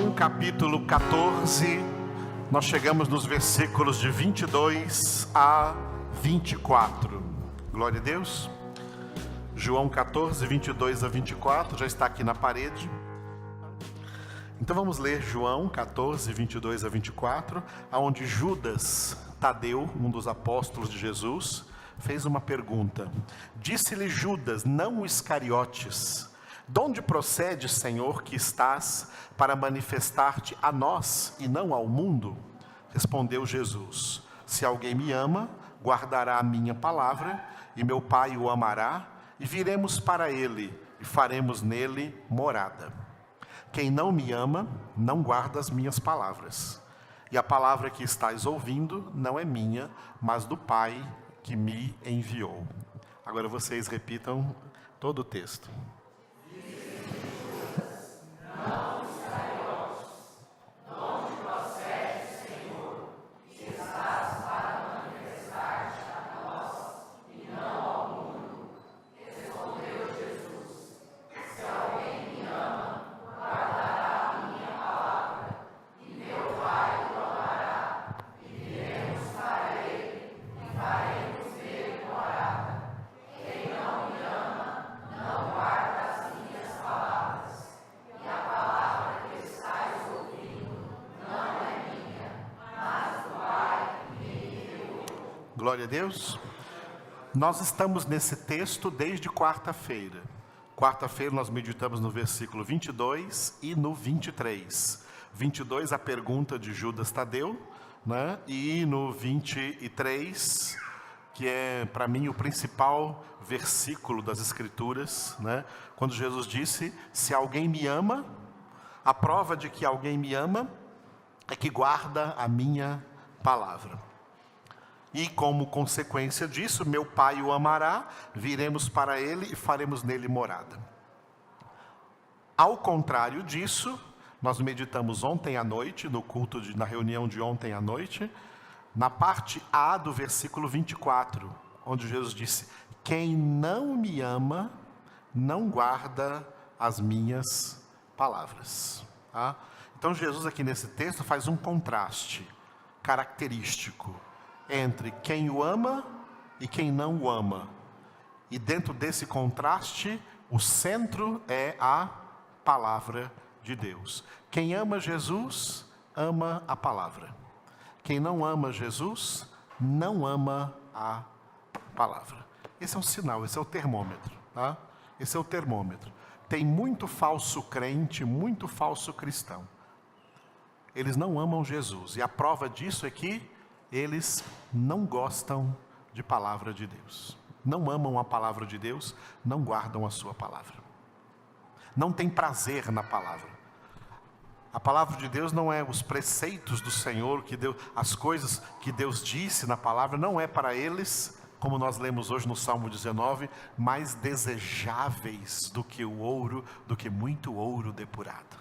João capítulo 14, nós chegamos nos versículos de 22 a 24. Glória a Deus. João 14, 22 a 24, já está aqui na parede. Então vamos ler João 14, 22 a 24, onde Judas Tadeu, um dos apóstolos de Jesus, fez uma pergunta. Disse-lhe Judas, não o Iscariotes: de onde procede, Senhor, que estás para manifestar-te a nós e não ao mundo? Respondeu Jesus: se alguém me ama, guardará a minha palavra, e meu Pai o amará, e viremos para ele, e faremos nele morada. Quem não me ama, não guarda as minhas palavras. E a palavra que estás ouvindo não é minha, mas do Pai que me enviou. Agora vocês repitam todo o texto. Glória a Deus. Nós estamos nesse texto desde quarta-feira. Quarta-feira nós meditamos no versículo 22 e no 23. 22 a pergunta de Judas Tadeu, né? E no 23, que é para mim o principal versículo das Escrituras, né? Quando Jesus disse, se alguém me ama, a prova de que alguém me ama é que guarda a minha palavra. E como consequência disso, meu Pai o amará, viremos para ele e faremos nele morada. Ao contrário disso, nós meditamos ontem à noite, no culto, na reunião de ontem à noite, na parte A do versículo 24, onde Jesus disse, quem não me ama, não guarda as minhas palavras. Tá? Então Jesus aqui nesse texto faz um contraste característico entre quem o ama e quem não o ama. E dentro desse contraste, o centro é a palavra de Deus. Quem ama Jesus, ama a palavra. Quem não ama Jesus, não ama a palavra. Esse é o sinal, esse é o termômetro. Tá? Esse é o termômetro. Tem muito falso crente, muito falso cristão. Eles não amam Jesus. E a prova disso é que eles não gostam de palavra de Deus. Não amam a palavra de Deus, não guardam a sua palavra. Não tem prazer na palavra. A palavra de Deus não é os preceitos do Senhor, que Deus, as coisas que Deus disse na palavra, não é para eles, como nós lemos hoje no Salmo 19, mais desejáveis do que o ouro, do que muito ouro depurado.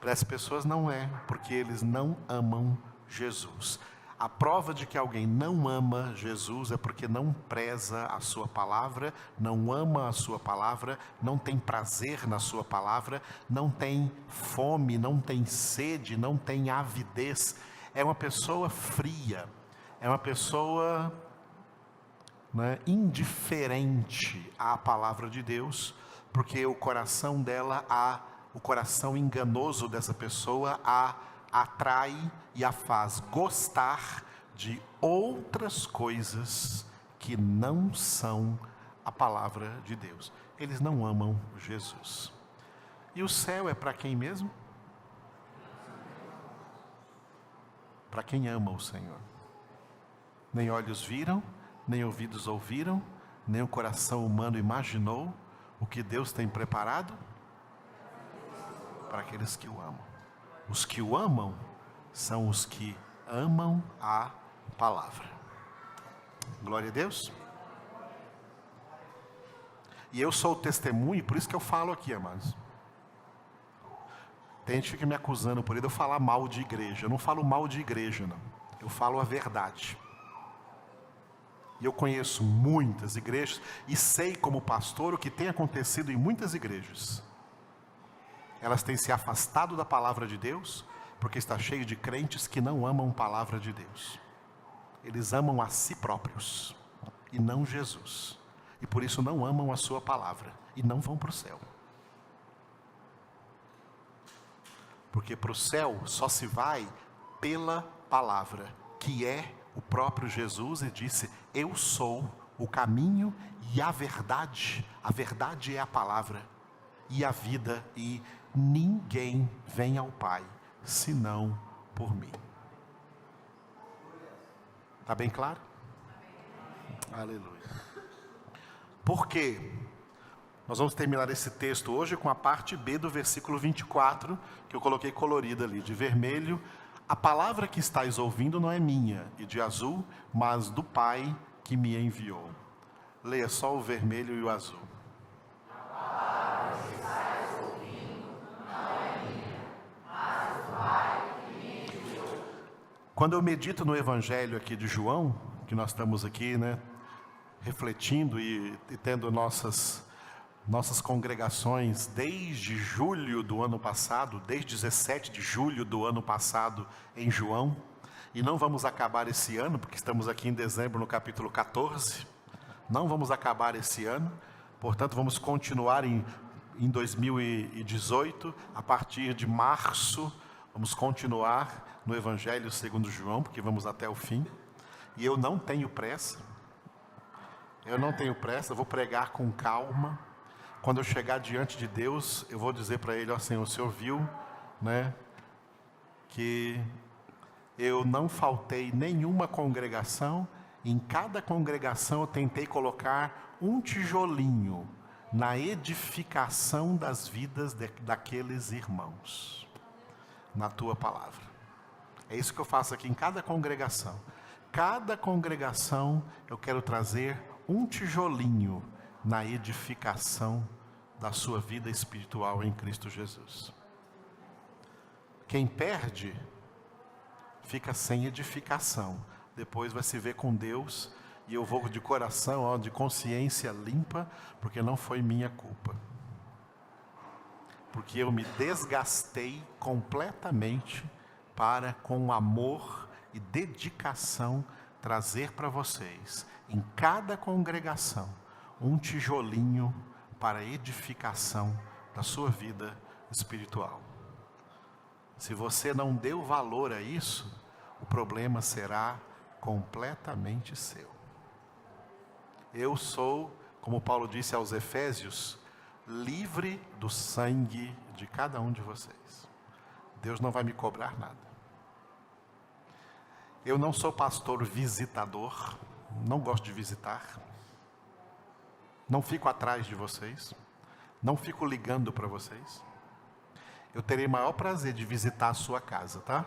Para essas pessoas não é, porque eles não amam Jesus. A prova de que alguém não ama Jesus é porque não preza a sua palavra, não ama a sua palavra, não tem prazer na sua palavra, não tem fome, não tem sede, não tem avidez. É uma pessoa fria, é uma pessoa, né, indiferente à palavra de Deus, porque o coração dela, o coração enganoso dessa pessoa a atrai e a faz gostar de outras coisas que não são a palavra de Deus. Eles não amam Jesus. E o céu é para quem mesmo? Para quem ama o Senhor. Nem olhos viram, nem ouvidos ouviram, nem o coração humano imaginou o que Deus tem preparado para aqueles que o amam. Os que o amam são os que amam a palavra. Glória a Deus. E eu sou o testemunho, por isso que eu falo aqui, amados. Tem gente que fica me acusando por eu falar mal de igreja. Eu não falo mal de igreja, não. Eu falo a verdade. E eu conheço muitas igrejas e sei como pastor o que tem acontecido em muitas igrejas. Elas têm se afastado da palavra de Deus, porque está cheio de crentes que não amam a palavra de Deus. Eles amam a si próprios, e não Jesus. E por isso não amam a sua palavra, e não vão para o céu. Porque para o céu só se vai pela palavra, que é o próprio Jesus, e disse: eu sou o caminho e a verdade. A verdade é a palavra e a vida, e ninguém vem ao Pai senão por mim. Está bem claro? Aleluia. Por quê? Nós vamos terminar esse texto hoje com a parte B do versículo 24, que eu coloquei colorida ali, de vermelho. A palavra que estáis ouvindo não é minha, e de azul, mas do Pai que me enviou. Leia só o vermelho e o azul. A palavra que estáis ouvindo não é minha, mas do Pai que me enviou. Quando eu medito no Evangelho aqui de João, que nós estamos aqui, refletindo e tendo nossas congregações desde julho do ano passado, desde 17 de julho do ano passado em João, e não vamos acabar esse ano, porque estamos aqui em dezembro no capítulo 14, não vamos acabar esse ano, portanto vamos continuar em 2018, a partir de março, vamos continuar no Evangelho segundo João, porque vamos até o fim, e eu não tenho pressa, eu vou pregar com calma. Quando eu chegar diante de Deus, eu vou dizer para Ele: ó Senhor, o Senhor viu, que eu não faltei nenhuma congregação, em cada congregação eu tentei colocar um tijolinho na edificação das vidas daqueles irmãos, na Tua palavra. É isso que eu faço aqui em cada congregação. Cada congregação eu quero trazer um tijolinho na edificação da sua vida espiritual em Cristo Jesus. Quem perde, fica sem edificação. Depois vai se ver com Deus, e eu vou de coração, de consciência limpa, porque não foi minha culpa. Porque eu me desgastei completamente para, com amor e dedicação, trazer para vocês, em cada congregação, um tijolinho para a edificação da sua vida espiritual. Se você não deu valor a isso, o problema será completamente seu. Eu sou, como Paulo disse aos Efésios, livre do sangue de cada um de vocês. Deus não vai me cobrar nada. Eu não sou pastor visitador, não gosto de visitar. Não fico atrás de vocês, não fico ligando para vocês. Eu terei maior prazer de visitar a sua casa, tá?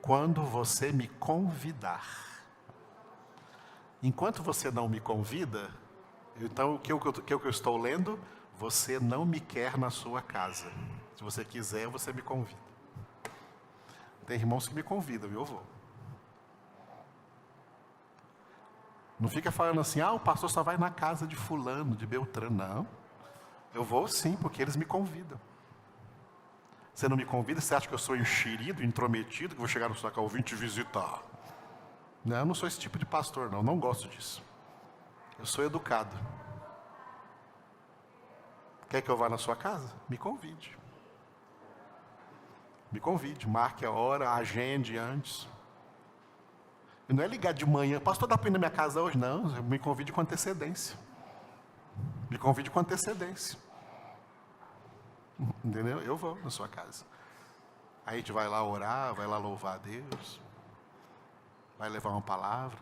Quando você me convidar. Enquanto você não me convida, então o que eu estou lendo? Você não me quer na sua casa. Se você quiser, você me convida. Tem irmãos que me convidam e eu vou. Não fica falando assim: o pastor só vai na casa de fulano, de Beltrano. Não. Eu vou sim, porque eles me convidam. Você não me convida, você acha que eu sou enxerido, intrometido, que vou chegar no sua casa, eu vim te visitar. Não, eu não sou esse tipo de pastor, não gosto disso. Eu sou educado. Quer que eu vá na sua casa? Me convide. Me convide, marque a hora, agende antes. E não é ligar de manhã: pastor, dá para ir na minha casa hoje? Não, me convide com antecedência. Me convide com antecedência. Entendeu? Eu vou na sua casa. Aí a gente vai lá orar, vai lá louvar a Deus, vai levar uma palavra.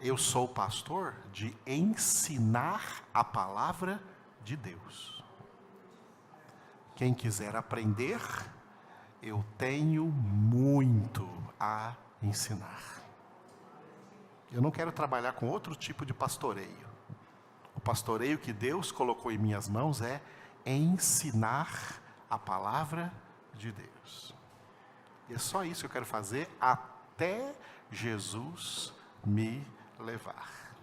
Eu sou pastor de ensinar a palavra de Deus. Quem quiser aprender, eu tenho muito a ensinar. Eu não quero trabalhar com outro tipo de pastoreio. O pastoreio que Deus colocou em minhas mãos é ensinar a palavra de Deus. E é só isso que eu quero fazer até Jesus me levar.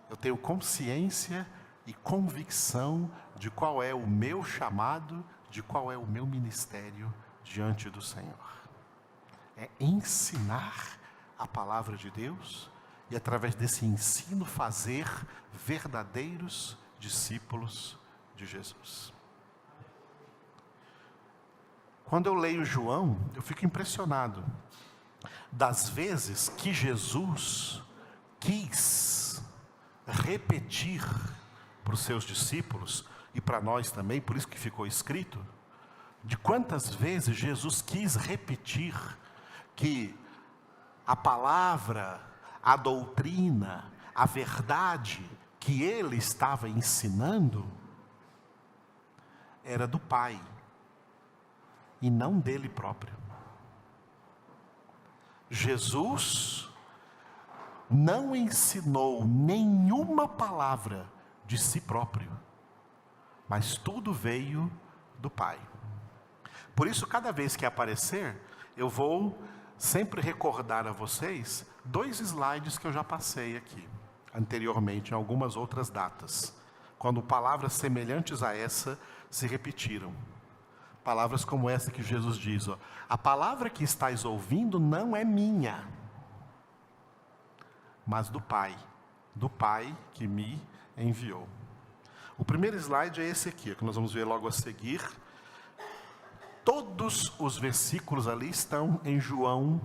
Eu tenho consciência e convicção de qual é o meu chamado, de qual é o meu ministério diante do Senhor. É ensinar a palavra de Deus e, através desse ensino, fazer verdadeiros discípulos de Jesus. Quando eu leio João, eu fico impressionado das vezes que Jesus quis repetir para os seus discípulos e para nós também, por isso que ficou escrito, de quantas vezes Jesus quis repetir que a palavra, a doutrina, a verdade que ele estava ensinando era do Pai e não dele próprio. Jesus não ensinou nenhuma palavra de si próprio, mas tudo veio do Pai. Por isso, cada vez que aparecer, eu vou sempre recordar a vocês 2 slides que eu já passei aqui, anteriormente, em algumas outras datas, quando palavras semelhantes a essa se repetiram. Palavras como essa que Jesus diz, ó, a palavra que estáis ouvindo não é minha, mas do Pai que me enviou. O primeiro slide é esse aqui, que nós vamos ver logo a seguir. Todos os versículos ali estão em João,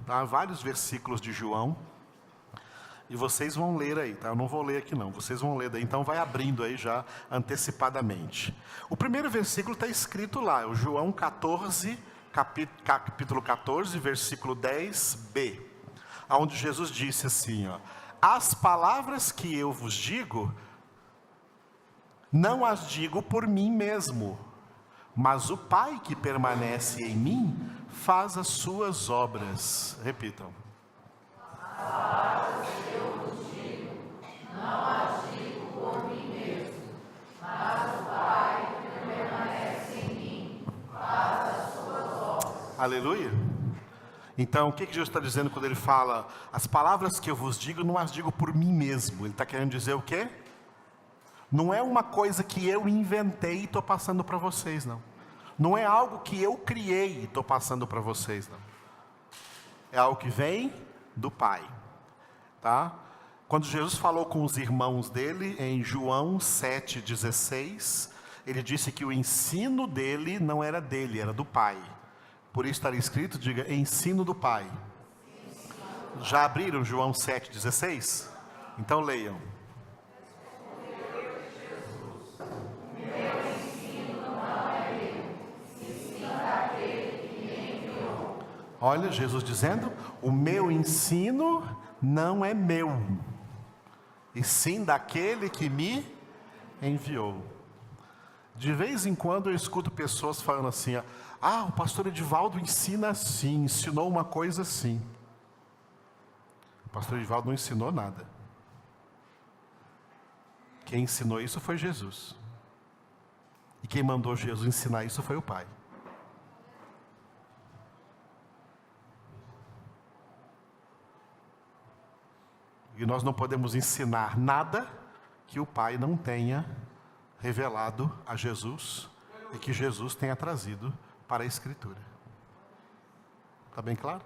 tá? Vários versículos de João, e vocês vão ler aí, tá? Eu não vou ler aqui não, vocês vão ler daí, então vai abrindo aí já antecipadamente. O primeiro versículo está escrito lá, é o João 14, capítulo 14, versículo 10b, onde Jesus disse assim, ó, as palavras que eu vos digo, não as digo por mim mesmo, mas o Pai que permanece em mim, faz as suas obras. Repitam. As palavras que eu vos digo, não as digo por mim mesmo, mas o Pai que permanece em mim, faz as suas obras. Aleluia. Então, o que Jesus está dizendo quando ele fala, as palavras que eu vos digo, não as digo por mim mesmo? Ele está querendo dizer o quê? Não é uma coisa que eu inventei e estou passando para vocês, não. Não é algo que eu criei e estou passando para vocês, não. É algo que vem do Pai, tá? Quando Jesus falou com os irmãos dele, em João 7,16, ele disse que o ensino dele não era dele, era do Pai. Por isso está escrito, diga, ensino do Pai. Já abriram João 7,16? Então leiam. Olha, Jesus dizendo, o meu ensino não é meu, e sim daquele que me enviou. De vez em quando eu escuto pessoas falando assim, o pastor Edivaldo ensina assim, ensinou uma coisa assim. O pastor Edivaldo não ensinou nada. Quem ensinou isso foi Jesus. E quem mandou Jesus ensinar isso foi o Pai. E nós não podemos ensinar nada que o Pai não tenha revelado a Jesus e que Jesus tenha trazido para a Escritura. Está bem claro?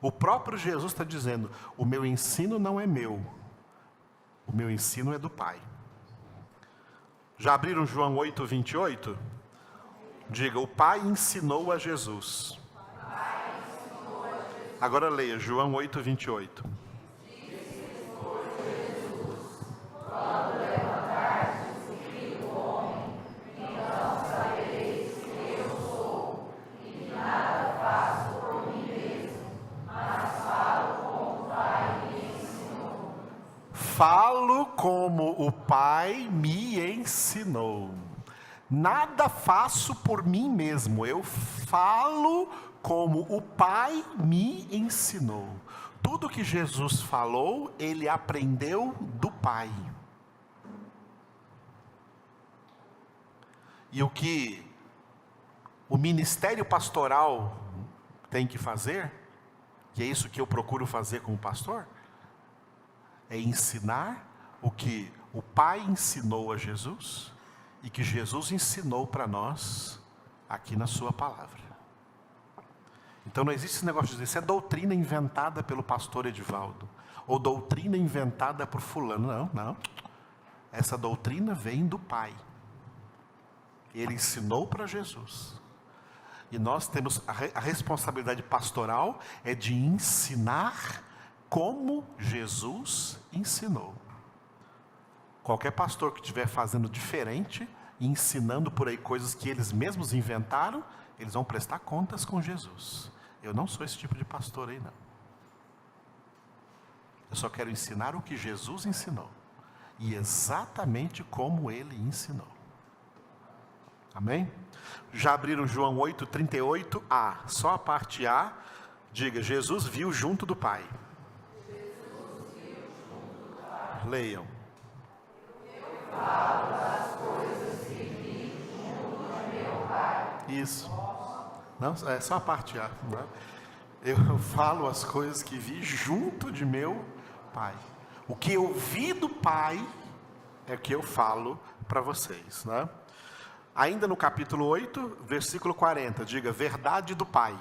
O próprio Jesus está dizendo, o meu ensino não é meu, o meu ensino é do Pai. Já abriram João 8,28? Diga, o Pai ensinou a Jesus. Agora leia, João 8,28. Quando levantardes o Filho do Homem, então sabereis que eu sou, e que nada faço por mim mesmo, mas falo como o Pai me ensinou. Falo como o Pai me ensinou. Nada faço por mim mesmo, eu falo como o Pai me ensinou. Tudo que Jesus falou, ele aprendeu do Pai. E o que o ministério pastoral tem que fazer, que é isso que eu procuro fazer como pastor, é ensinar o que o Pai ensinou a Jesus e que Jesus ensinou para nós aqui na sua palavra. Então não existe esse negócio de dizer, isso é doutrina inventada pelo pastor Edivaldo, ou doutrina inventada por fulano. Não, não. Essa doutrina vem do Pai. Ele ensinou para Jesus. E nós temos a responsabilidade pastoral é de ensinar como Jesus ensinou. Qualquer pastor que estiver fazendo diferente, ensinando por aí coisas que eles mesmos inventaram, eles vão prestar contas com Jesus. Eu não sou esse tipo de pastor aí, não. Eu só quero ensinar o que Jesus ensinou. E exatamente como ele ensinou. Amém? Já abriram João 8:38a, só a parte A, diga, Jesus viu junto do Pai. Leiam. Eu falo das coisas que vi junto de meu Pai. Isso. Não, é só a parte A. Né? Eu falo as coisas que vi junto de meu Pai. O que eu vi do Pai é o que eu falo para vocês, né? Ainda no capítulo 8, versículo 40, diga, verdade do Pai.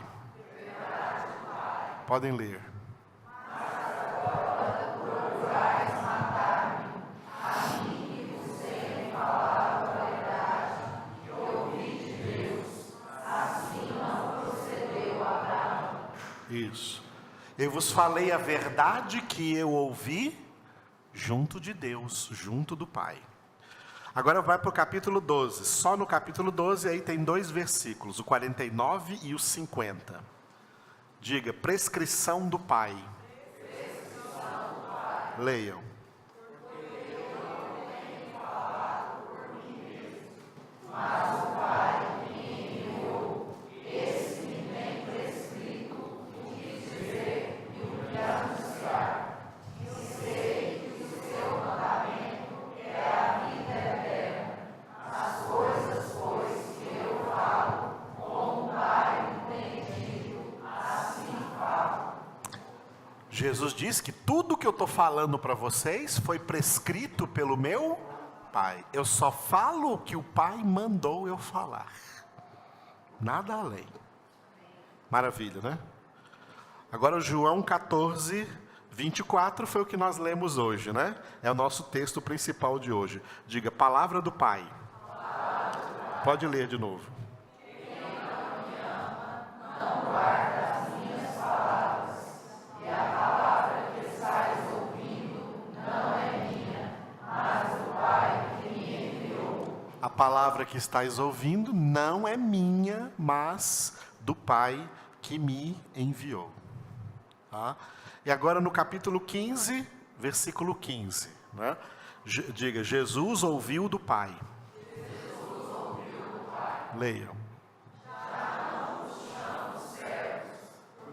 Verdade do Pai. Podem ler. Mas agora procurais matar-me, a mim que vos tenho falado a verdade, que ouvi de Deus. Assim não procedeu Abraão. Isso. Eu vos falei a verdade que eu ouvi junto de Deus, junto do Pai. Agora vai para o capítulo 12. Só no capítulo 12 aí tem 2 versículos, o 49 e o 50. Diga, prescrição do Pai. Prescrição do Pai. Leiam. Porque eu não tenho falado por mim mesmo, mas o Pai me enviou. Esse me tem prescrito o que dizer e o que anunciar. E sei que o seu mandamento é a vida eterna. As coisas, pois, que eu falo, como o Pai me tem dito, assim falo. Jesus diz que tudo que eu estou falando para vocês foi prescrito pelo meu Pai. Eu só falo o que o Pai mandou eu falar. Nada além. Maravilha, né? Agora João 14, 24 foi o que nós lemos hoje, né? É o nosso texto principal de hoje. Diga, palavra do Pai. Pode ler de novo. Quem não me ama, não guarda as minhas palavras. E a palavra que estás ouvindo não é minha, mas do Pai que me enviou. A palavra que estáis ouvindo não é minha, mas do Pai que me enviou. Tá? E agora no capítulo 15, versículo 15. Né? Diga, Jesus ouviu do Pai. Jesus ouviu do Pai. Leiam. Já não os chamo servos,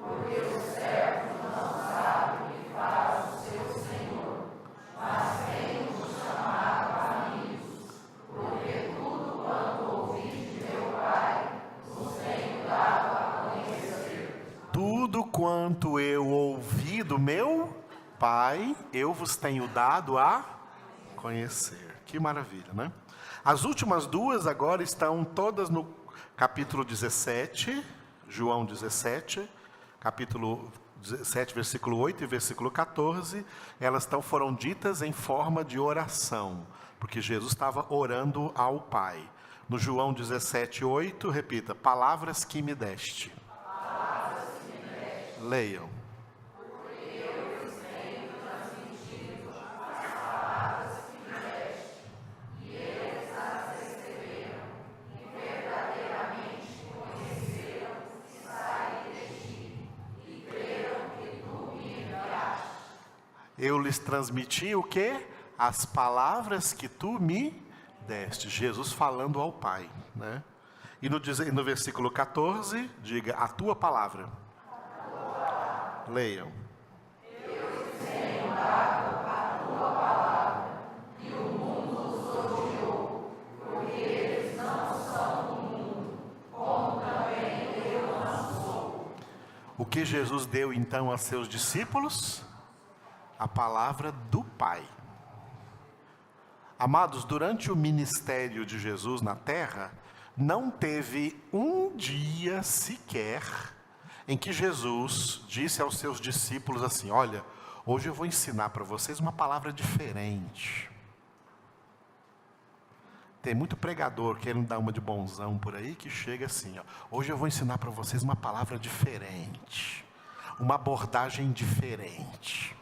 porque o servo não sabe o que faz o seu Senhor, mas tenho-os chamado amigos, porque tudo quanto ouvi de meu Pai, os tenho dado a conhecer. Tudo quanto eu ouvi do meu Pai, eu vos tenho dado a conhecer. Que maravilha, né? As últimas duas agora estão todas no capítulo 17, João 17, capítulo 17, versículo 8 e versículo 14. Elas foram ditas em forma de oração, porque Jesus estava orando ao Pai. No João 17, 8, repita, palavras que me deste. Leiam. Eu lhes transmiti o quê? As palavras que tu me deste. Jesus falando ao Pai, né? E no versículo 14, diga, a tua palavra. Leiam. Eu lhes tenho dado a tua palavra, e o mundo os odiou, porque eles não são do mundo, como também eu não sou. O que Jesus deu então a seus discípulos? A palavra do Pai. Amados, durante o ministério de Jesus na terra, não teve um dia sequer em que Jesus disse aos seus discípulos assim: olha, hoje eu vou ensinar para vocês uma palavra diferente. Tem muito pregador querendo dar uma de bonzão por aí, que chega assim, ó, hoje eu vou ensinar para vocês uma palavra diferente, uma abordagem diferente.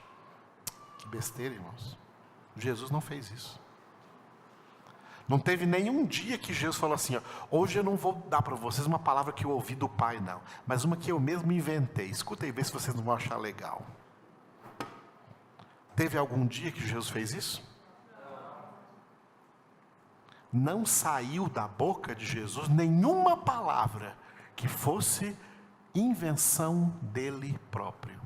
Que besteira, irmãos. Jesus não fez isso. Não teve nenhum dia que Jesus falou assim, ó, hoje eu não vou dar para vocês uma palavra que eu ouvi do Pai, não, mas uma que eu mesmo inventei. Escuta aí, vê se vocês não vão achar legal. Teve algum dia que Jesus fez isso? Não saiu da boca de Jesus nenhuma palavra que fosse invenção dele próprio.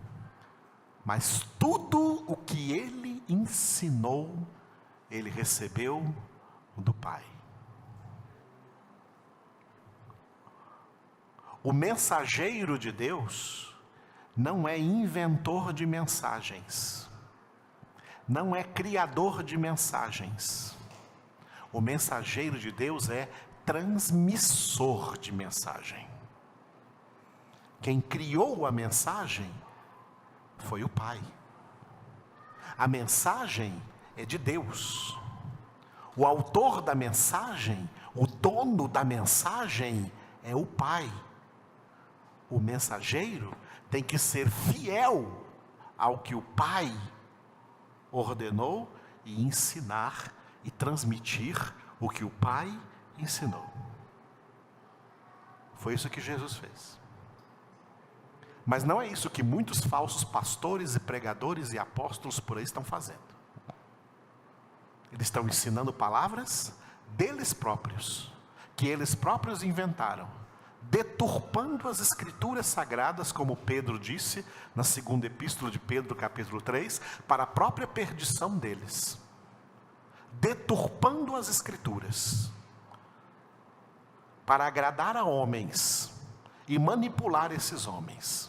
Mas tudo o que ele ensinou, ele recebeu do Pai. O mensageiro de Deus não é inventor de mensagens, não é criador de mensagens. O mensageiro de Deus é transmissor de mensagem. Quem criou a mensagem foi o Pai. A mensagem é de Deus. O autor da mensagem, o dono da mensagem é o Pai. O mensageiro tem que ser fiel ao que o Pai ordenou e ensinar e transmitir o que o Pai ensinou. Foi isso que Jesus fez. Mas não é isso que muitos falsos pastores e pregadores e apóstolos por aí estão fazendo. Eles estão ensinando palavras deles próprios, que eles próprios inventaram, deturpando as escrituras sagradas, como Pedro disse, na segunda epístola de Pedro, capítulo 3, para a própria perdição deles. Deturpando as escrituras, para agradar a homens, e manipular esses homens.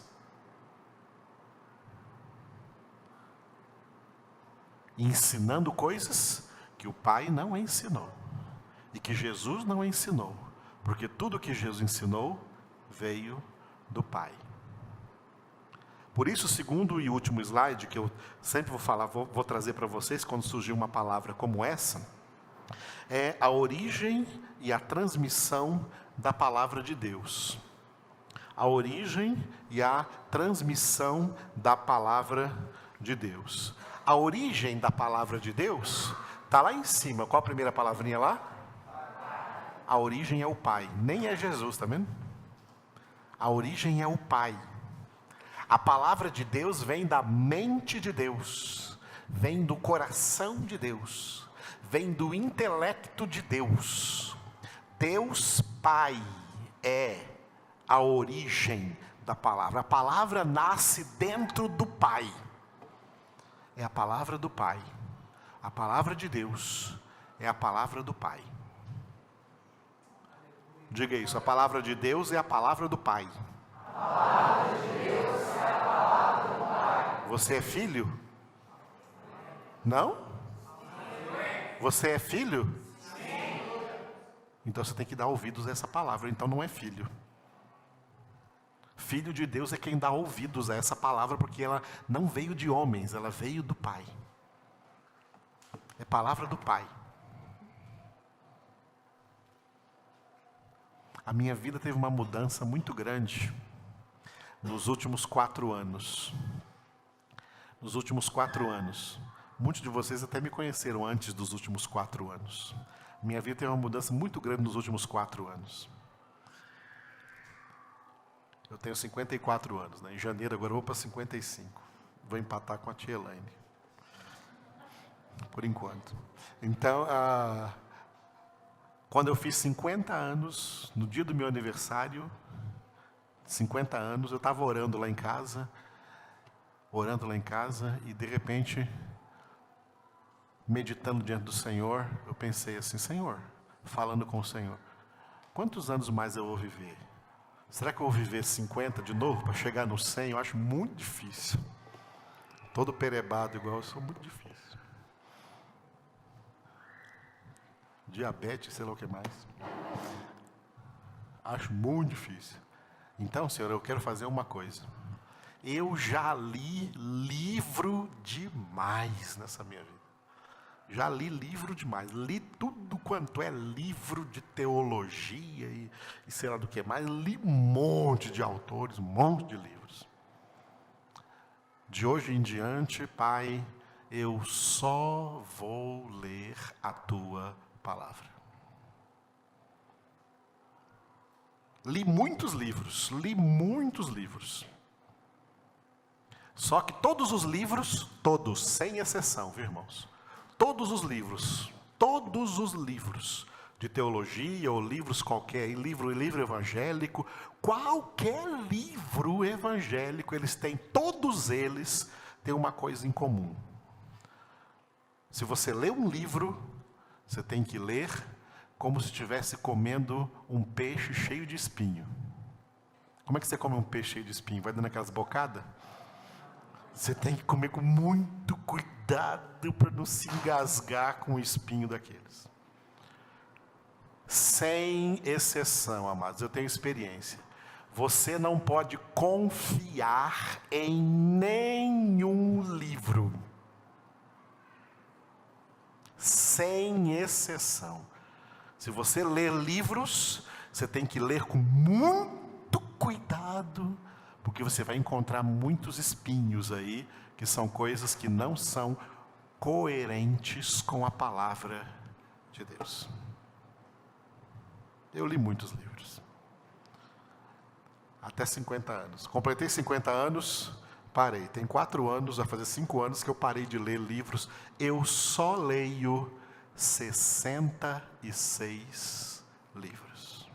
Ensinando coisas que o Pai não ensinou, e que Jesus não ensinou, porque tudo que Jesus ensinou veio do Pai. Por isso, o segundo e último slide, que eu sempre vou falar, vou trazer para vocês quando surgir uma palavra como essa, é a origem e a transmissão da palavra de Deus. A origem e a transmissão da palavra de Deus. A origem da palavra de Deus está lá em cima. Qual a primeira palavrinha lá? A origem é o Pai, nem é Jesus, está vendo? A origem é o Pai. A palavra de Deus vem da mente de Deus, vem do coração de Deus, vem do intelecto de Deus. Deus Pai é a origem da palavra. A palavra nasce dentro do Pai. É a palavra do Pai. A palavra de Deus é a palavra do Pai. Diga isso, a palavra de Deus é a palavra do Pai. A palavra de Deus é a palavra do Pai. Você é filho? Não? Você é filho? Sim. Então você tem que dar ouvidos a essa palavra, então não é filho. Filho de Deus é quem dá ouvidos a essa palavra, porque ela não veio de homens, ela veio do Pai. É palavra do Pai. A minha vida teve uma mudança muito grande nos últimos 4 anos. Nos últimos 4 anos. Muitos de vocês até me conheceram antes dos últimos 4 anos. Minha vida teve uma mudança muito grande nos últimos 4 anos. Eu tenho 54 anos, né? Em janeiro agora eu vou para 55. Vou empatar com a tia Elaine. Por enquanto. Então, quando eu fiz 50 anos, no dia do meu aniversário, 50 anos, eu estava orando lá em casa, e de repente, meditando diante do Senhor, eu pensei assim, Senhor, falando com o Senhor, quantos anos mais eu vou viver? Será que eu vou viver 50 de novo para chegar no 100? Eu acho muito difícil. Todo perebado igual eu sou, muito difícil. diabetes, sei lá o que mais. Acho muito difícil. Então, Senhor, eu quero fazer uma coisa. Eu já li livro demais nessa minha vida. Já li livro demais. Li tudo quanto é livro de teologia e sei lá do que mais. Li um monte de autores, um monte de livros. De hoje em diante, Pai, eu só vou ler a Tua palavra. Li muitos livros. Só que todos os livros, todos, sem exceção, viu, irmãos? Todos os livros de teologia ou livros qualquer, livro evangélico, qualquer livro evangélico, todos eles têm uma coisa em comum. Se você lê um livro, você tem que ler como se estivesse comendo um peixe cheio de espinho. Como é que você come um peixe cheio de espinho? Vai dando aquelas bocadas? Você tem que comer com muito cuidado para não se engasgar com o espinho daqueles. Sem exceção, amados, eu tenho experiência. Você não pode confiar em nenhum livro. Sem exceção. Se você ler livros, você tem que ler com muito cuidado, porque você vai encontrar muitos espinhos aí, que são coisas que não são coerentes com a palavra de Deus. Eu li muitos livros. Até 50 anos. Completei 50 anos, parei. Tem 4 anos, vai fazer 5 anos que eu parei de ler livros. Eu só leio 66 livros.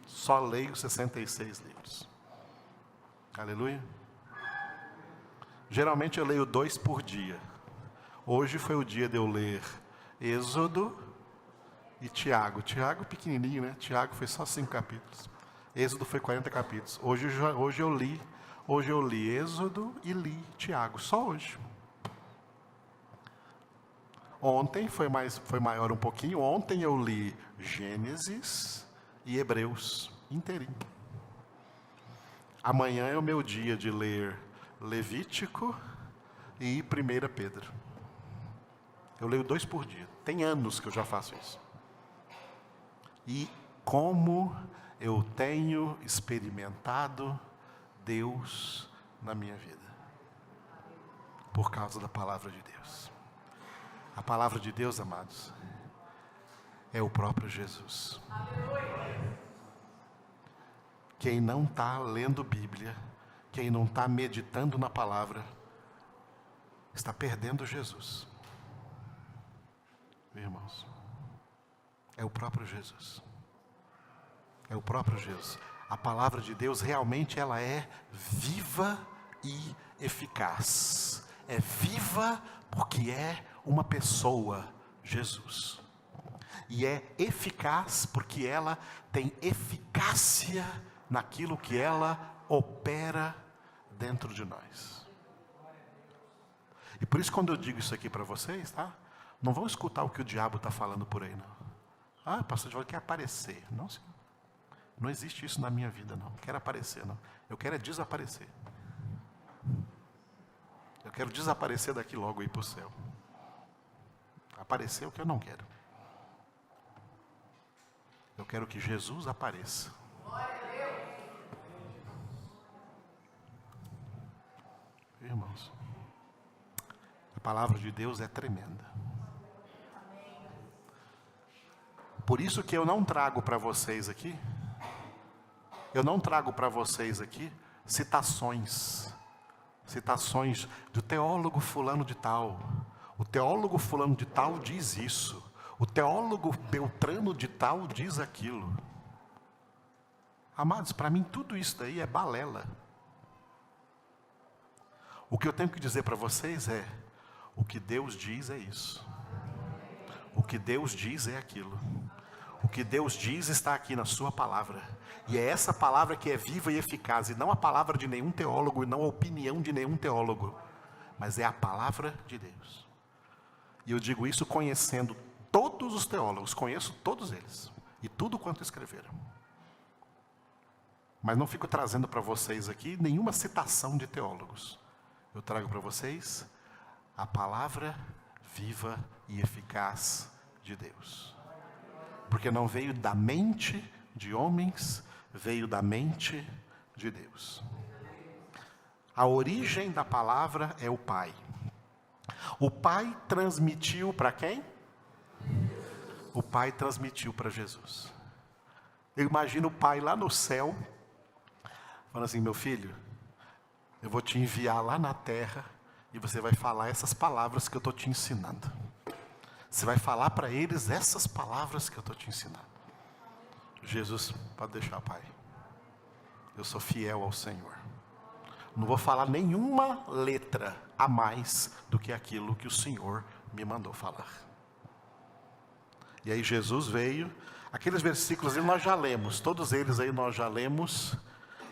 Só leio 66 livros. Aleluia. Geralmente eu leio 2 por dia. Hoje foi o dia de eu ler Êxodo e Tiago. Tiago pequenininho, né? Tiago foi só 5 capítulos. Êxodo foi 40 capítulos. Hoje eu li Êxodo e li Tiago. Só hoje. Ontem foi maior um pouquinho. Ontem eu li Gênesis e Hebreus inteirinho. Amanhã é o meu dia de ler Levítico e 1 Pedro. Eu leio 2 por dia. Tem anos que eu já faço isso. E como eu tenho experimentado Deus na minha vida. Por causa da palavra de Deus. A palavra de Deus, amados, é o próprio Jesus. Quem não está lendo Bíblia, quem não está meditando na palavra, está perdendo Jesus. Irmãos, é o próprio Jesus. É o próprio Jesus. A palavra de Deus realmente ela é viva e eficaz. É viva porque é uma pessoa, Jesus. E é eficaz porque ela tem eficácia naquilo que ela opera dentro de nós. E por isso quando eu digo isso aqui para vocês, tá? Não vão escutar o que o diabo está falando por aí, não. Ah, pastor João quer aparecer. Não, senhor. Não existe isso na minha vida, não. Não quero aparecer, não. Eu quero é desaparecer. Eu quero desaparecer daqui logo e ir para o céu. Aparecer é o que eu não quero. Eu quero que Jesus apareça. Irmãos, a palavra de Deus é tremenda. Por isso que eu não trago para vocês aqui, citações do teólogo fulano de tal. O teólogo fulano de tal diz isso. O teólogo Beltrano de tal diz aquilo. Amados, para mim tudo isso daí é balela. O que eu tenho que dizer para vocês é, o que Deus diz é isso. O que Deus diz é aquilo. O que Deus diz está aqui na sua palavra. E é essa palavra que é viva e eficaz. E não a palavra de nenhum teólogo, e não a opinião de nenhum teólogo. Mas é a palavra de Deus. E eu digo isso conhecendo todos os teólogos, conheço todos eles, e tudo quanto escreveram. Mas não fico trazendo para vocês aqui nenhuma citação de teólogos. Eu trago para vocês a palavra viva e eficaz de Deus. Porque não veio da mente de homens, veio da mente de Deus. A origem da palavra é o Pai. O Pai transmitiu para quem? O Pai transmitiu para Jesus. Eu imagino o Pai lá no céu, falando assim: meu filho, eu vou te enviar lá na terra e você vai falar essas palavras que eu estou te ensinando. Você vai falar para eles essas palavras que eu estou te ensinando. Jesus, pode deixar, Pai. Eu sou fiel ao Senhor. Não vou falar nenhuma letra a mais do que aquilo que o Senhor me mandou falar. E aí Jesus veio. Aqueles versículos nós já lemos, todos eles aí nós já lemos.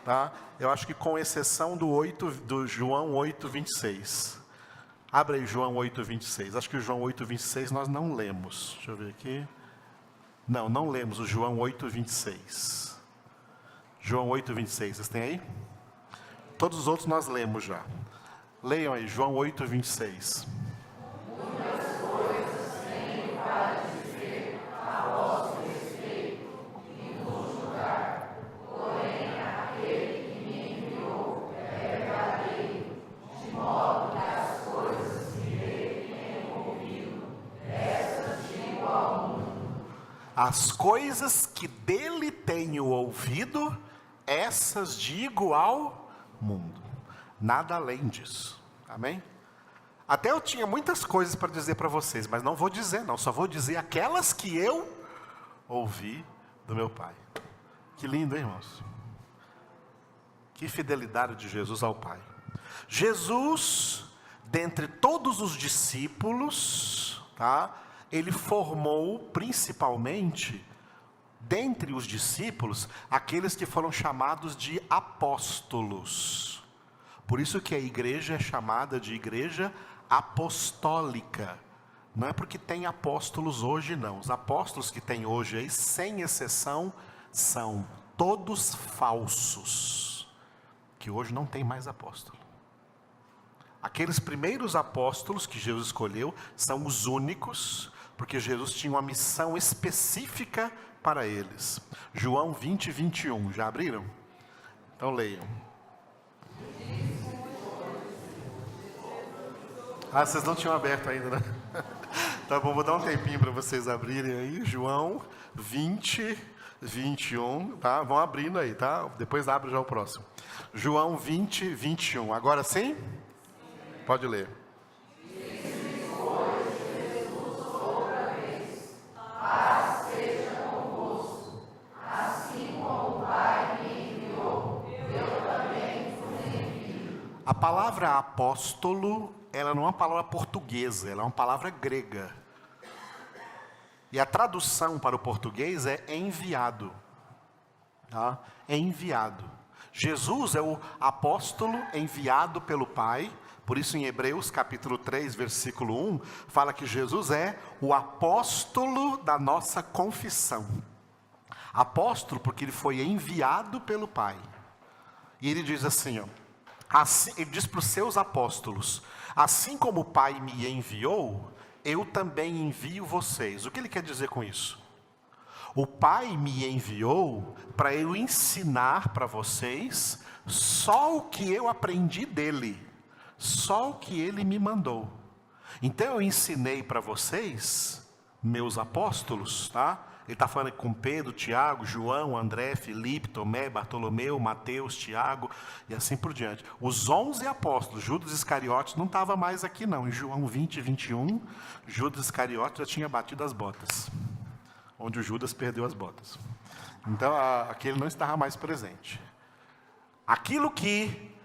Tá? Eu acho que com exceção do João 8, 26. Abre aí João 8, 26. Acho que o João 8, 26 nós não lemos. Deixa eu ver aqui. Não lemos o João 8, 26. João 8, 26. Vocês têm aí? Todos os outros nós lemos já. Leiam aí, João 8, 26. Muitas coisas tenho para dizer a vosso respeito, e vos julgar. Porém, aquele que me enviou é verdadeiro, de modo que as coisas que dele tenho ouvido, essas digo ao mundo. As coisas que dele tenho ouvido, essas digo ao mundo. Nada além disso. Amém? Até eu tinha muitas coisas para dizer para vocês, mas não vou dizer não, só vou dizer aquelas que eu ouvi do meu Pai. Que lindo, hein, irmãos? Que fidelidade de Jesus ao Pai. Jesus, dentre todos os discípulos, tá? Ele formou principalmente, dentre os discípulos, aqueles que foram chamados de apóstolos. Por isso que a igreja é chamada de igreja apostólica. Não é porque tem apóstolos hoje, não. Os apóstolos que tem hoje aí, sem exceção, são todos falsos. Que hoje não tem mais apóstolo. Aqueles primeiros apóstolos que Jesus escolheu são os únicos, porque Jesus tinha uma missão específica para eles. João 20, 21. Já abriram? Então leiam. Ah, vocês não tinham aberto ainda, né? Tá bom, vou dar um tempinho para vocês abrirem aí. João 20, 21, tá? Vão abrindo aí, tá? Depois abre já o próximo. João 20, 21. Agora sim? Pode ler. A palavra apóstolo, ela não é uma palavra portuguesa, ela é uma palavra grega. E a tradução para o português é enviado. Tá? Enviado. Jesus é o apóstolo enviado pelo Pai. Por isso em Hebreus capítulo 3, versículo 1, fala que Jesus é o apóstolo da nossa confissão. Apóstolo porque ele foi enviado pelo Pai. E ele diz assim, ó. Assim, ele diz para os seus apóstolos: assim como o Pai me enviou, eu também envio vocês. O que ele quer dizer com isso? O Pai me enviou para eu ensinar para vocês só o que eu aprendi dele, só o que ele me mandou. Então eu ensinei para vocês, meus apóstolos, tá? Ele está falando com Pedro, Tiago, João, André, Filipe, Tomé, Bartolomeu, Mateus, Tiago e assim por diante. Os 11 apóstolos, Judas Iscariotes não estava mais aqui não. Em João 20, 21, Judas Iscariotes já tinha batido as botas. Onde o Judas perdeu as botas. Então, aquele não estava mais presente. Aquilo que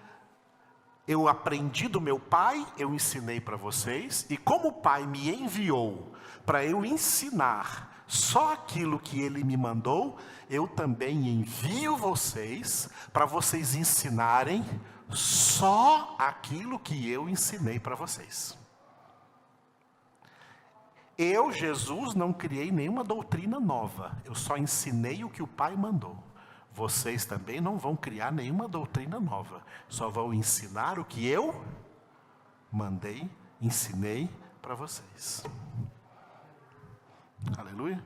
eu aprendi do meu Pai, eu ensinei para vocês. E como o Pai me enviou para eu ensinar só aquilo que ele me mandou, eu também envio vocês para vocês ensinarem só aquilo que eu ensinei para vocês. Eu, Jesus, não criei nenhuma doutrina nova. Eu só ensinei o que o Pai mandou. Vocês também não vão criar nenhuma doutrina nova. Só vão ensinar o que eu mandei, ensinei para vocês. Aleluia.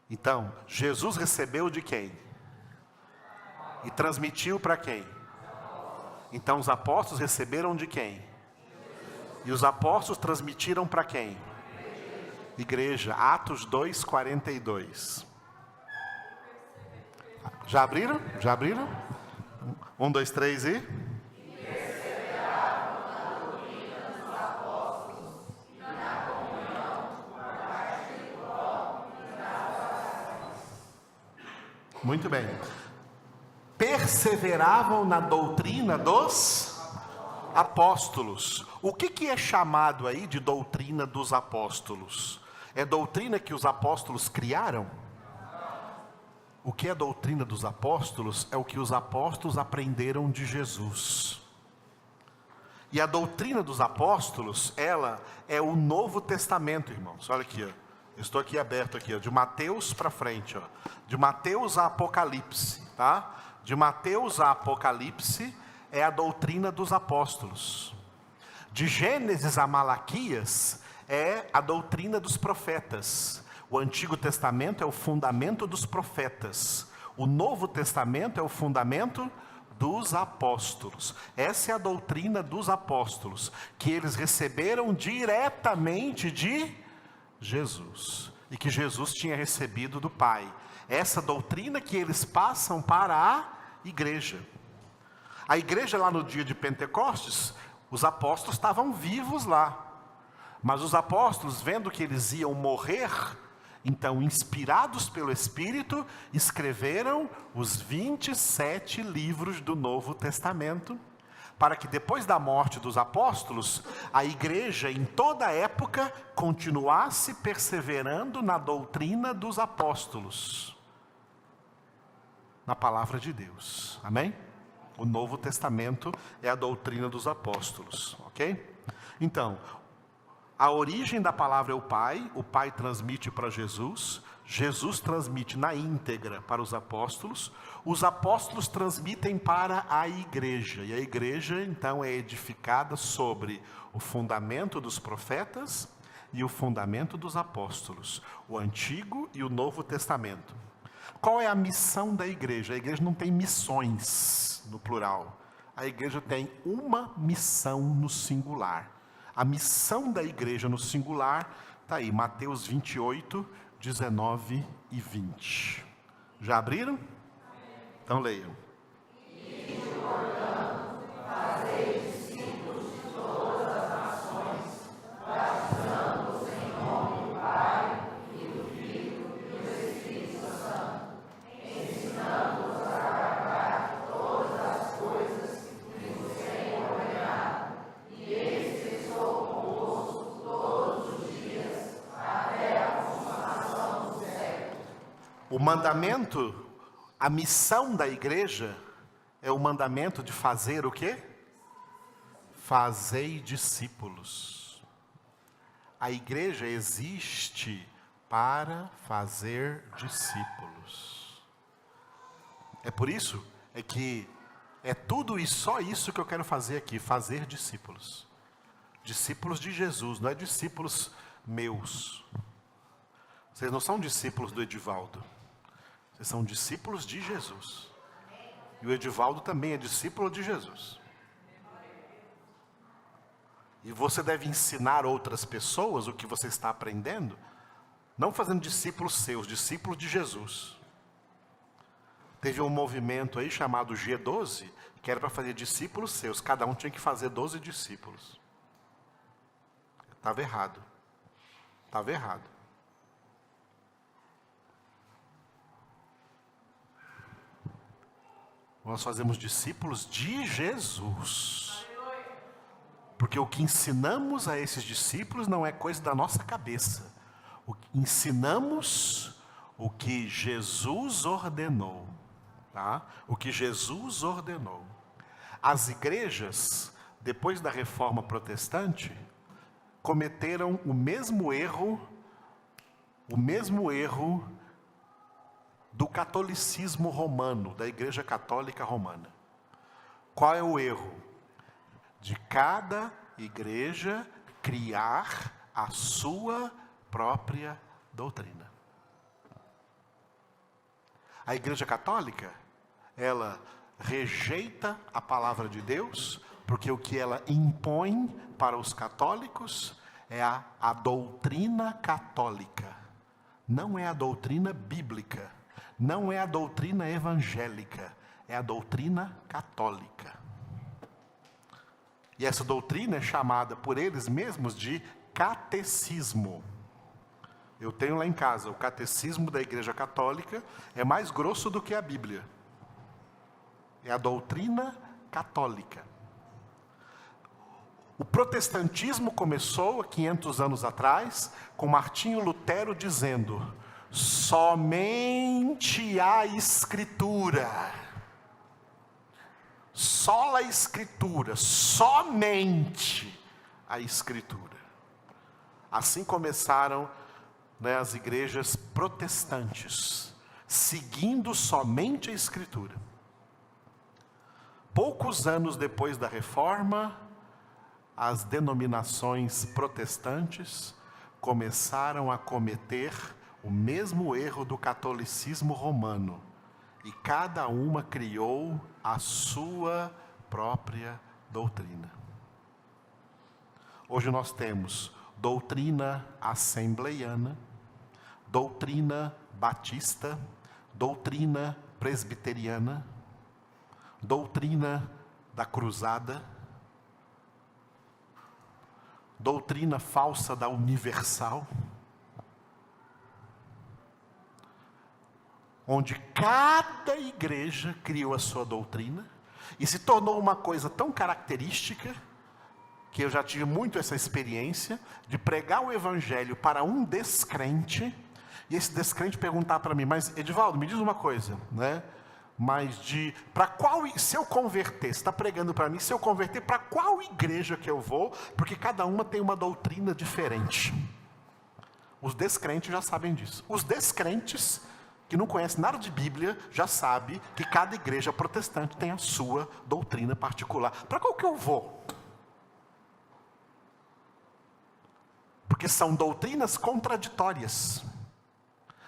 Então, Jesus recebeu de quem? E transmitiu para quem? Então, os apóstolos receberam de quem? E os apóstolos transmitiram para quem? Igreja. Atos 2:42. Já abriram? Já abriram? 1, 2, 3 e... Muito bem. Perseveravam na doutrina dos apóstolos. O que é chamado aí de doutrina dos apóstolos? É doutrina que os apóstolos criaram? O que é doutrina dos apóstolos? É o que os apóstolos aprenderam de Jesus. E a doutrina dos apóstolos, ela é o Novo Testamento, irmãos. Olha aqui, ó. Eu estou aqui aberto aqui, ó, de Mateus para frente, ó. De Mateus a Apocalipse, tá? De Mateus a Apocalipse é a doutrina dos apóstolos. De Gênesis a Malaquias é a doutrina dos profetas. O Antigo Testamento é o fundamento dos profetas. O Novo Testamento é o fundamento dos apóstolos. Essa é a doutrina dos apóstolos, que eles receberam diretamente de Jesus, e que Jesus tinha recebido do Pai. Essa doutrina que eles passam para a igreja. A igreja lá no dia de Pentecostes, os apóstolos estavam vivos lá. Mas os apóstolos, vendo que eles iam morrer, então, inspirados pelo Espírito, escreveram os 27 livros do Novo Testamento, para que depois da morte dos apóstolos, a igreja em toda a época continuasse perseverando na doutrina dos apóstolos, na palavra de Deus. Amém? O Novo Testamento é a doutrina dos apóstolos, ok? Então, a origem da palavra é o Pai transmite para Jesus, Jesus transmite na íntegra para os apóstolos transmitem para a igreja, e a igreja então é edificada sobre o fundamento dos profetas e o fundamento dos apóstolos, o Antigo e o Novo Testamento. Qual é a missão da igreja? A igreja não tem missões no plural, a igreja tem uma missão no singular. A missão da igreja no singular está aí, Mateus 28, 19 e 20. Já abriram? Então leiam. O mandamento, a missão da igreja é o mandamento de fazer o quê? Fazei discípulos. A igreja existe para fazer discípulos. É por isso que é tudo e só isso que eu quero fazer aqui, fazer discípulos. Discípulos de Jesus, não é discípulos meus. Vocês não são discípulos do Edivaldo. Vocês são discípulos de Jesus. E o Edivaldo também é discípulo de Jesus. E você deve ensinar outras pessoas o que você está aprendendo, não fazendo discípulos seus, discípulos de Jesus. Teve um movimento aí chamado G12, que era para fazer discípulos seus. Cada um tinha que fazer 12 discípulos. Estava errado. Estava errado. Nós fazemos discípulos de Jesus. Porque o que ensinamos a esses discípulos não é coisa da nossa cabeça. Ensinamos o que Jesus ordenou. Tá? O que Jesus ordenou. As igrejas, depois da Reforma Protestante, cometeram o mesmo erro do catolicismo romano, da Igreja Católica Romana. Qual é o erro? De cada igreja criar a sua própria doutrina. A Igreja Católica, ela rejeita a palavra de Deus, porque o que ela impõe para os católicos é a doutrina católica. Não é a doutrina bíblica, não é a doutrina evangélica, é a doutrina católica. E essa doutrina é chamada por eles mesmos de catecismo. Eu tenho lá em casa, o catecismo da Igreja Católica é mais grosso do que a Bíblia. É a doutrina católica. O protestantismo começou há 500 anos atrás, com Martinho Lutero dizendo: somente a Escritura. Só a Escritura, somente a Escritura. Assim começaram, as igrejas protestantes, seguindo somente a Escritura. Poucos anos depois da Reforma, as denominações protestantes começaram a cometer o mesmo erro do catolicismo romano, e cada uma criou a sua própria doutrina. Hoje nós temos doutrina assembleiana, doutrina batista, doutrina presbiteriana, doutrina da cruzada, doutrina falsa da universal, onde cada igreja criou a sua doutrina e se tornou uma coisa tão característica, que eu já tive muito essa experiência, de pregar o evangelho para um descrente, e esse descrente perguntar para mim: mas Edivaldo, me diz uma coisa, mas para qual, se eu converter, você está pregando para mim, se eu converter, para qual igreja que eu vou? Porque cada uma tem uma doutrina diferente. Os descrentes já sabem disso. Os descrentes, que não conhecem nada de Bíblia, já sabem que cada igreja protestante tem a sua doutrina particular. Para qual que eu vou? Porque são doutrinas contraditórias.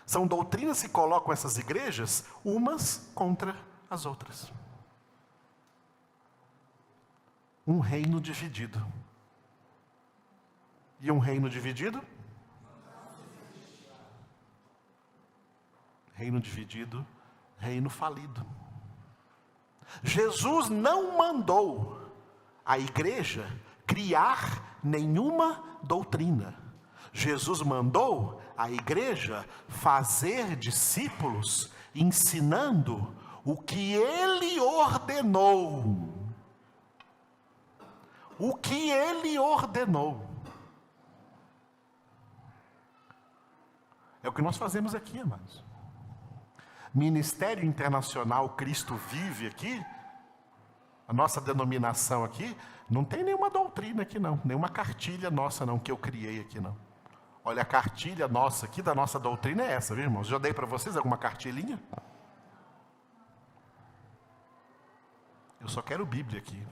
São doutrinas que colocam essas igrejas umas contra as outras. Um reino dividido. E um reino dividido? Reino dividido, reino falido. Jesus não mandou a igreja criar nenhuma doutrina. Jesus mandou a igreja fazer discípulos, ensinando o que ele ordenou. O que ele ordenou. É o que nós fazemos aqui, amados. Ministério Internacional Cristo Vive aqui, a nossa denominação aqui, não tem nenhuma doutrina aqui não, nenhuma cartilha nossa não, que eu criei aqui não. Olha, a cartilha nossa aqui, da nossa doutrina é essa, viu, irmãos? Já dei para vocês alguma cartilhinha? Eu só quero Bíblia aqui.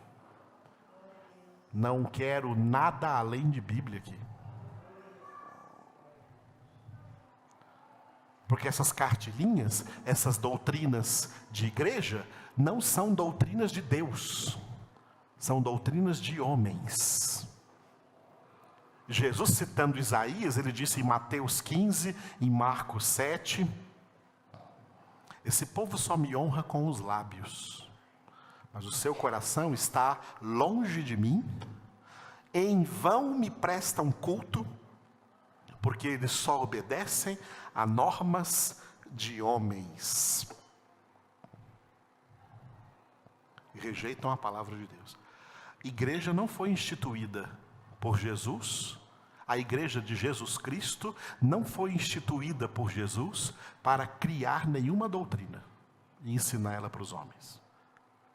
Não quero nada além de Bíblia aqui. Porque essas cartilhinhas, essas doutrinas de igreja, não são doutrinas de Deus, são doutrinas de homens. Jesus, citando Isaías, ele disse em Mateus 15, em Marcos 7, esse povo só me honra com os lábios, mas o seu coração está longe de mim, em vão me prestam culto, porque eles só obedecem a normas de homens. E rejeitam a palavra de Deus. Igreja não foi instituída por Jesus. A igreja de Jesus Cristo não foi instituída por Jesus para criar nenhuma doutrina e ensinar ela para os homens.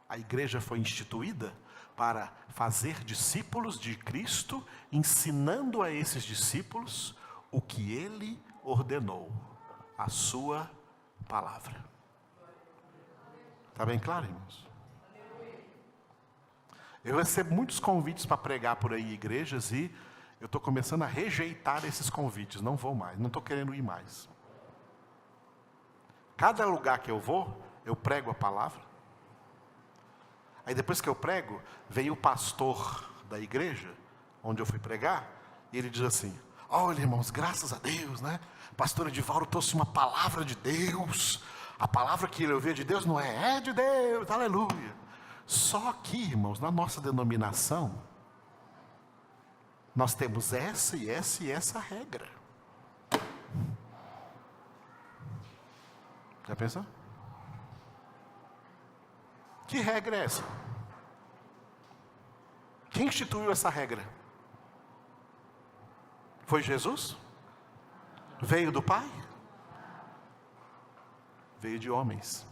A igreja foi instituída para fazer discípulos de Cristo, ensinando a esses discípulos o que Ele ordenou, a sua palavra. Está bem claro, irmãos? Eu recebo muitos convites para pregar por aí em igrejas e eu estou começando a rejeitar esses convites. Não vou mais, não estou querendo ir mais. Cada lugar que eu vou, eu prego a palavra. Aí depois que eu prego, veio o pastor da igreja, onde eu fui pregar, e ele diz assim: olha, irmãos, graças a Deus, né? Pastor Edivaldo trouxe uma palavra de Deus. A palavra que ele ouvia de Deus não é de Deus, aleluia. Só que, irmãos, na nossa denominação, nós temos essa e essa e essa regra. Já pensou? Que regra é essa? Quem instituiu essa regra? Foi Jesus? Veio do Pai? Veio de homens.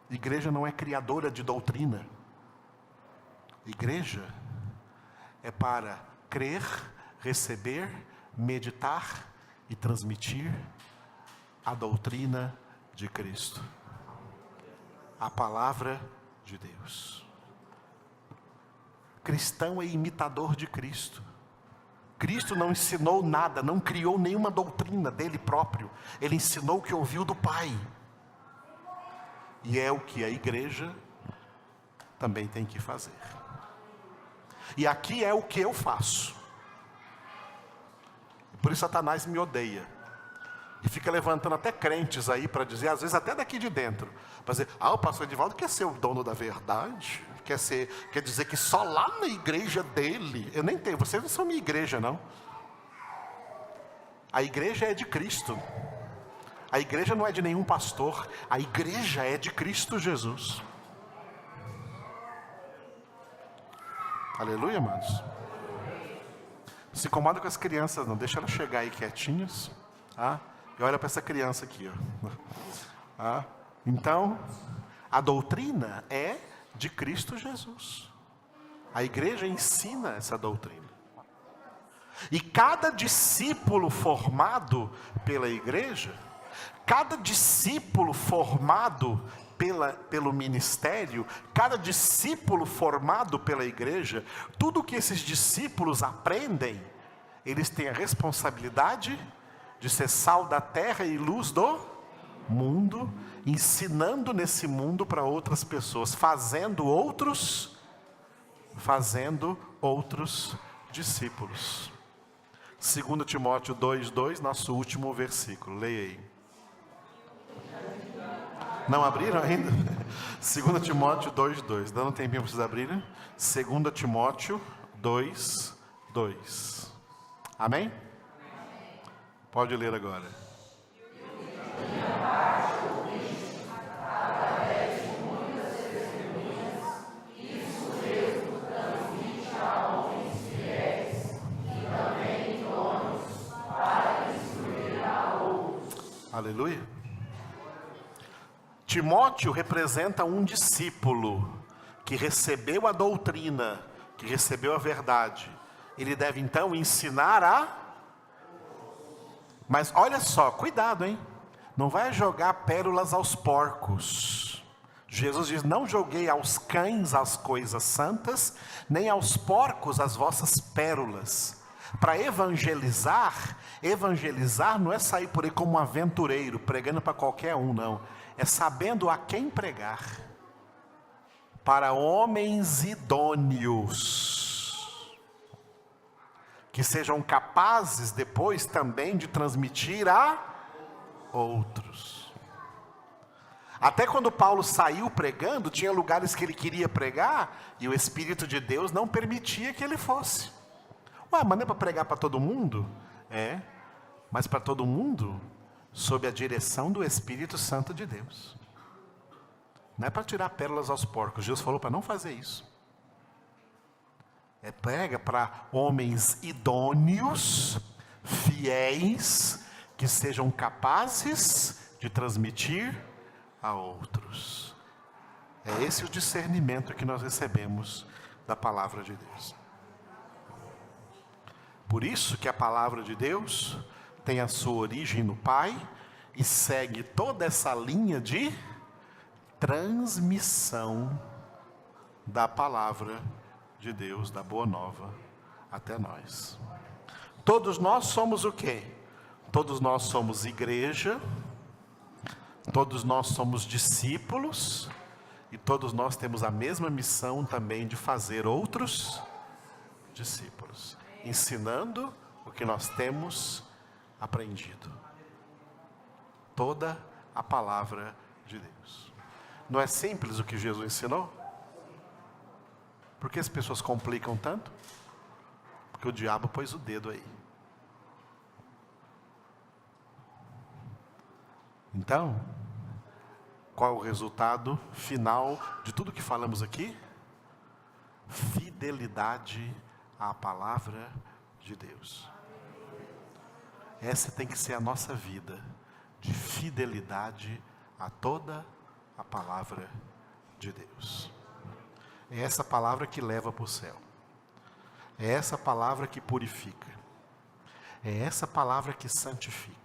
Igreja não é criadora de doutrina. Igreja é para crer, receber, meditar e transmitir a doutrina de Cristo, a palavra de Deus. Cristão é imitador de Cristo. Cristo não ensinou nada, não criou nenhuma doutrina dele próprio. Ele ensinou o que ouviu do Pai. E é o que a igreja também tem que fazer. E aqui é o que eu faço. Por isso Satanás me odeia. E fica levantando até crentes aí para dizer, às vezes até daqui de dentro, para dizer, o pastor Edivaldo quer ser o dono da verdade, quer dizer que só lá na igreja dele, eu nem tenho, vocês não são minha igreja não. A igreja é de Cristo. A igreja não é de nenhum pastor, a igreja é de Cristo Jesus. Aleluia, amados. Não se incomoda com as crianças não, deixa elas chegar aí quietinhas, tá? E olha para essa criança aqui, ó. Tá? Então, a doutrina é de Cristo Jesus. A igreja ensina essa doutrina. E cada discípulo formado pela igreja, cada discípulo formado pelo ministério, cada discípulo formado pela igreja, tudo que esses discípulos aprendem, eles têm a responsabilidade de ser sal da terra e luz do mundo, ensinando nesse mundo para outras pessoas, fazendo outros discípulos. 2 Timóteo 2:2, nosso último versículo, leia aí. Não abriram ainda? 2 Timóteo 2:2, dando um tempinho para vocês abrirem. 2 Timóteo 2:2. Amém? Pode ler agora. Aleluia. Timóteo representa um discípulo que recebeu a doutrina, que recebeu a verdade. Ele deve então ensinar Mas olha só, cuidado, hein? Não vai jogar pérolas aos porcos. Jesus diz, não joguei aos cães as coisas santas, nem aos porcos as vossas pérolas. Para evangelizar não é sair por aí como um aventureiro, pregando para qualquer um, não. É sabendo a quem pregar. Para homens idôneos, que sejam capazes depois também de transmitir a outros. Até quando Paulo saiu pregando, tinha lugares que ele queria pregar, e o Espírito de Deus não permitia que ele fosse. Mas não é para pregar para todo mundo? É, mas para todo mundo, sob a direção do Espírito Santo de Deus. Não é para tirar pérolas aos porcos, Jesus falou para não fazer isso. Prega para homens idôneos, fiéis, que sejam capazes de transmitir a outros. É esse o discernimento que nós recebemos da palavra de Deus. Por isso que a palavra de Deus tem a sua origem no Pai e segue toda essa linha de transmissão da palavra de Deus, da Boa Nova, até nós. Todos nós somos o quê? Todos nós somos igreja, todos nós somos discípulos, e todos nós temos a mesma missão também de fazer outros discípulos, ensinando o que nós temos aprendido. Toda a palavra de Deus. Não é simples o que Jesus ensinou? Por que as pessoas complicam tanto? Porque o diabo pôs o dedo aí. Então, qual é o resultado final de tudo que falamos aqui? Fidelidade à palavra de Deus. Essa tem que ser a nossa vida, de fidelidade a toda a palavra de Deus. É essa palavra que leva para o céu. É essa palavra que purifica. É essa palavra que santifica.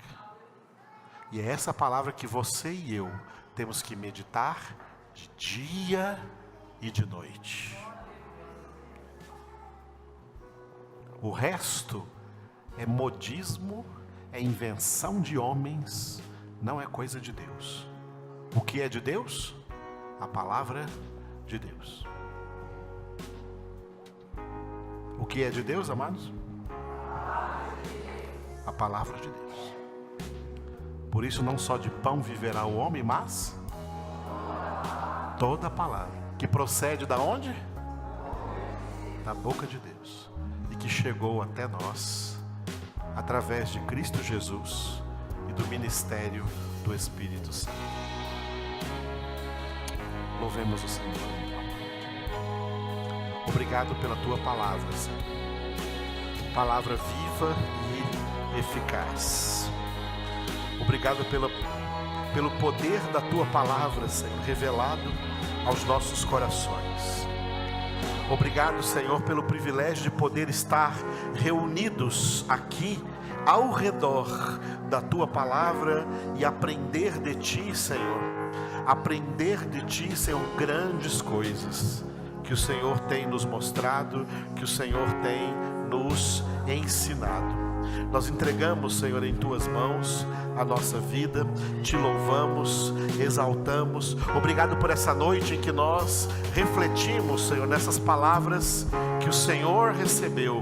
E é essa palavra que você e eu temos que meditar de dia e de noite. O resto é modismo, é invenção de homens, não é coisa de Deus. O que é de Deus? A palavra de Deus. O que é de Deus, amados? A palavra de Deus. Por isso não só de pão viverá o homem, mas toda a palavra que procede da onde? Da boca de Deus, e que chegou até nós através de Cristo Jesus e do ministério do Espírito Santo. Louvemos o Senhor. Obrigado pela tua palavra, Senhor. Palavra viva e eficaz. Obrigado pelo poder da tua palavra, Senhor, revelado aos nossos corações. Obrigado, Senhor, pelo privilégio de poder estar reunidos aqui ao redor da tua palavra e aprender de ti, Senhor. Aprender de ti, Senhor, grandes coisas que o Senhor tem nos mostrado, que o Senhor tem nos ensinado. Nós entregamos, Senhor, em tuas mãos a nossa vida, te louvamos, exaltamos. Obrigado por essa noite em que nós refletimos, Senhor, nessas palavras que o Senhor recebeu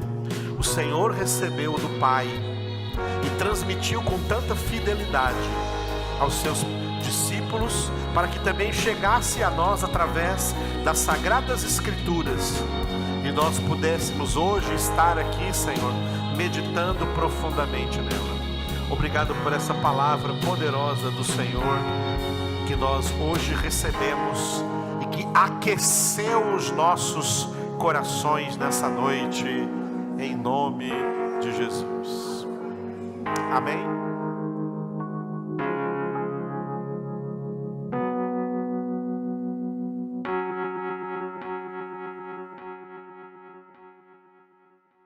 do Pai e transmitiu com tanta fidelidade aos seus discípulos, para que também chegasse a nós através das Sagradas Escrituras, e nós pudéssemos hoje estar aqui, Senhor, meditando profundamente nela. Obrigado por essa palavra poderosa do Senhor, que nós hoje recebemos e que aqueceu os nossos corações nessa noite, em nome de Jesus. Amém.